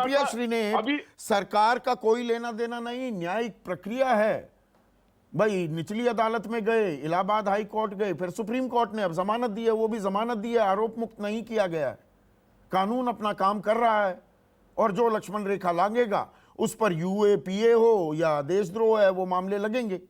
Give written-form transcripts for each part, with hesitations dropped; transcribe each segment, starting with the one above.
सुप्रिया श्रीनेत, सरकार का कोई लेना देना नहीं, न्यायिक प्रक्रिया है भाई। निचली अदालत में गए, इलाहाबाद हाई कोर्ट गए, फिर सुप्रीम कोर्ट ने अब जमानत दी है, वो भी जमानत दी है, आरोप मुक्त नहीं किया गया है। कानून अपना काम कर रहा है और जो लक्ष्मण रेखा लांघेगा उस पर यूएपीए हो या देशद्रोह है वो मामले लगेंगे।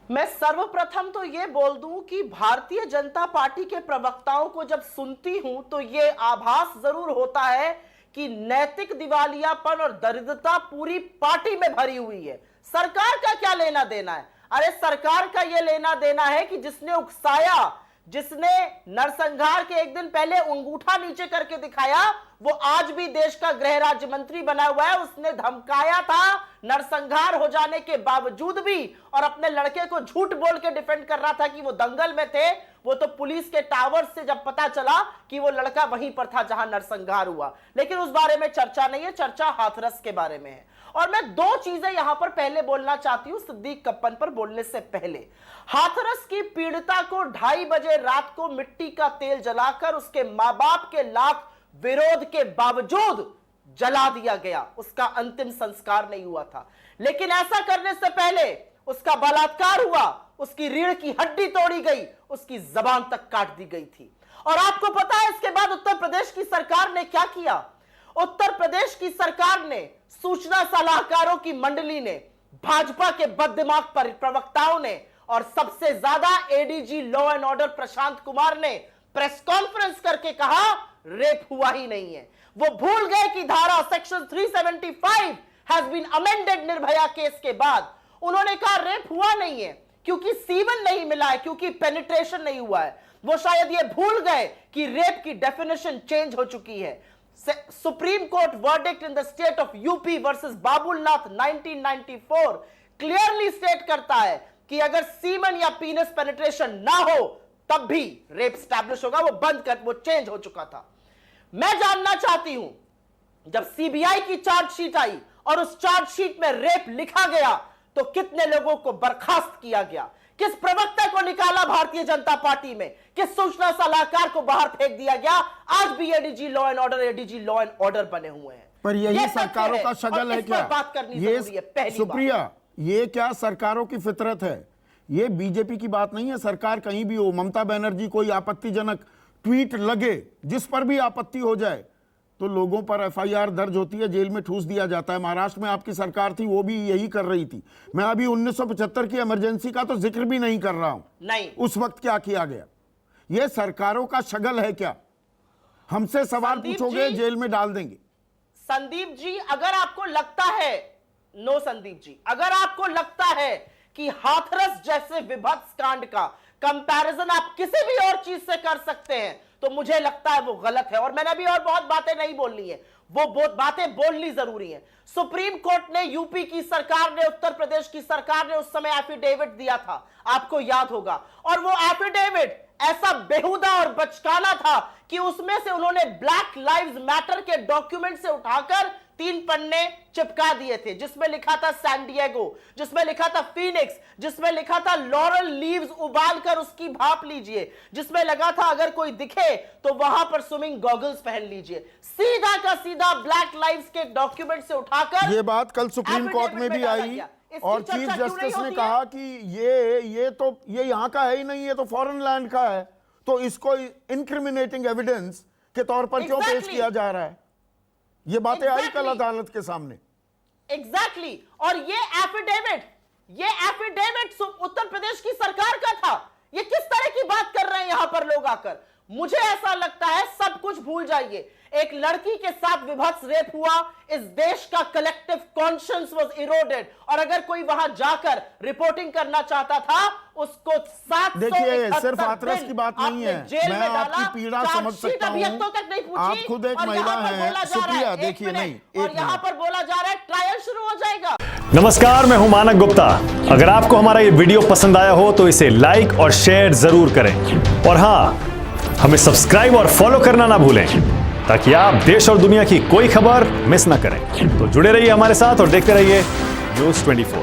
मैं सर्वप्रथम तो ये बोल दूं कि भारतीय जनता पार्टी के प्रवक्ताओं को जब सुनती हूं तो ये आभास जरूर होता है कि नैतिक दिवालियापन और दरिद्रता पूरी पार्टी में भरी हुई है। सरकार का क्या लेना देना है? अरे सरकार का यह लेना देना है कि जिसने उकसाया, जिसने नरसंहार के एक दिन पहले अंगूठा नीचे करके दिखाया, वो आज भी देश का गृह राज्य मंत्री बना हुआ है। उसने धमकाया था नरसंहार हो जाने के बावजूद भी, और अपने लड़के को झूठ बोल के डिफेंड कर रहा था कि वो दंगल में थे। वो तो पुलिस के टावर से जब पता चला कि वो लड़का वहीं पर था जहां नरसंहार हुआ, लेकिन उस बारे में चर्चा नहीं है, चर्चा हाथरस के बारे में है। और मैं दो चीजें यहां पर पहले बोलना चाहती हूं सिद्दीक कप्पन पर बोलने से पहले। हाथरस की पीड़िता को 2:30 बजे रात को मिट्टी का तेल जलाकर उसके मां बाप के लाख विरोध के बावजूद जला दिया गया। उसका अंतिम संस्कार नहीं हुआ था, लेकिन ऐसा करने से पहले उसका बलात्कार हुआ, उसकी रीढ़ की हड्डी तोड़ी गई, उसकी जबान तक काट दी गई थी। और आपको पता है इसके बाद उत्तर प्रदेश की सरकार ने क्या किया? उत्तर प्रदेश की सरकार ने, सूचना सलाहकारों की मंडली ने, भाजपा के बददिमाग प्रवक्ताओं ने और सबसे ज्यादा ADG law and order Prashant Kumar ने प्रेस कॉन्फ्रेंस करके कहा रेप हुआ ही नहीं है। वो भूल गए कि धारा section 375 has been amended Nirbhaya case के बाद। उन्होंने कहा रेप हुआ नहीं है क्योंकि सीवन नहीं मिला है, क्योंकि पेनिट्रेशन नहीं हुआ है। वो शायद ये भूल गए कि रेप की डेफिनेशन चेंज हो चुकी है। Supreme court verdict in the state of UP versus Babulnath 1994 clearly state करता है कि अगर सीमन या पीनस पेनिट्रेशन ना हो तब भी रेप स्टैब्लिश होगा। वो चेंज हो चुका था। मैं जानना चाहती हूं, जब सीबीआई की चार्जशीट आई और उस चार्जशीट में रेप लिखा गया तो कितने लोगों को बर्खास्त किया गया? किस प्रवक्ता को निकाला भारतीय जनता पार्टी में? किस सूचना सलाहकार को बाहर फेंक दिया गया? आज भी एडीजी लॉ एंड ऑर्डर बने हुए हैं। पर यही सरकारों का शगल है क्या? बात करनी जरूरी है। पहली सुप्रिया, ये क्या सरकारों की फितरत है? ये बीजेपी की बात नहीं है। सरकार कहीं भी हो, ममता बनर्जी कोई आपत्तिजनक ट्वीट लगे, जिस पर भी आपत्ति हो जाए तो लोगों पर एफआईआर दर्ज होती है, जेल में ठूस दिया जाता है। महाराष्ट्र में आपकी सरकार थी, वो भी यही कर रही थी। मैं अभी 1975 की इमरजेंसी का तो जिक्र भी नहीं कर रहा हूं, नहीं उस वक्त क्या किया गया। ये सरकारों का शगल है क्या? हमसे सवाल पूछोगे जेल में डाल देंगे। संदीप जी, अगर आपको लगता है, संदीप जी, अगर आपको लगता है कि हाथरस जैसे विभत्स कांड का कंपैरिजन आप किसी भी और चीज से कर सकते हैं तो मुझे लगता है वो गलत है। और मैंने अभी और बहुत बातें नहीं बोलनी है, वो बहुत बातें बोलनी जरूरी है। सुप्रीम कोर्ट ने, यूपी की सरकार ने, उत्तर प्रदेश की सरकार ने उस समय एफिडेविट दिया था, आपको याद होगा। और वो एफिडेविट ऐसा बेहुदा और बचकाना था कि उसमें से उन्होंने ब्लैक लाइव्स मैटर के डॉक्यूमेंट से उठाकर 3 पन्ने चिपका दिए थे, जिसमें लिखा था सैन डिएगो, जिसमें लिखा था फीनिक्स, जिसमें लिखा था लॉरल लीव्स उबालकर उसकी भाप लीजिए, जिसमें लगा था अगर कोई दिखे तो वहां पर स्विमिंग गॉगल्स पहन लीजिए। सीधा का सीधा ब्लैक लाइव्स के डॉक्यूमेंट से उठाकर ये बात कल सुप्रीम कोर्ट में भी आई और चीफ जस्टिस ने कहा कि ये यहाँ का है ही नहीं, ये तो फॉरेन लैंड का है, तो इसको इंक्रिमिनेटिंग एविडेंस के तौर पर क्यों पेश किया जा रहा है? ये बातें आई कल अदालत के सामने। एग्जैक्टली। और ये एफिडेविट उत्तर प्रदेश की सरकार का था। ये किस तरह की बात कर रहे हैं यहां पर लोग आकर? मुझे ऐसा लगता है सब कुछ भूल जाइए। एक लड़की के साथ विभत्स रेप हुआ, इस देश का कलेक्टिव कॉन्शियंस वाज इरोडेड, और अगर कोई वहां जाकर रिपोर्टिंग करना चाहता था उसको 771 देखिए, सिर्फ हाथरस की बात नहीं है, मैं आपकी पीड़ा समझ सकता हूं। आप खुद एक महिला हैं सुप्रिया। देखिए, नहीं, और यहां पर बोला जा रहा है ट्रायल शुरू हो जाएगा। नमस्कार, मैं हूं मानक गुप्ता। अगर आपको हमारा ये वीडियो पसंद आया हो तो इसे लाइक और शेयर जरूर करें, और हाँ, हमें सब्सक्राइब और फॉलो करना ना भूलें ताकि आप देश और दुनिया की कोई खबर मिस ना करें। तो जुड़े रहिए हमारे साथ और देखते रहिए न्यूज़ 24।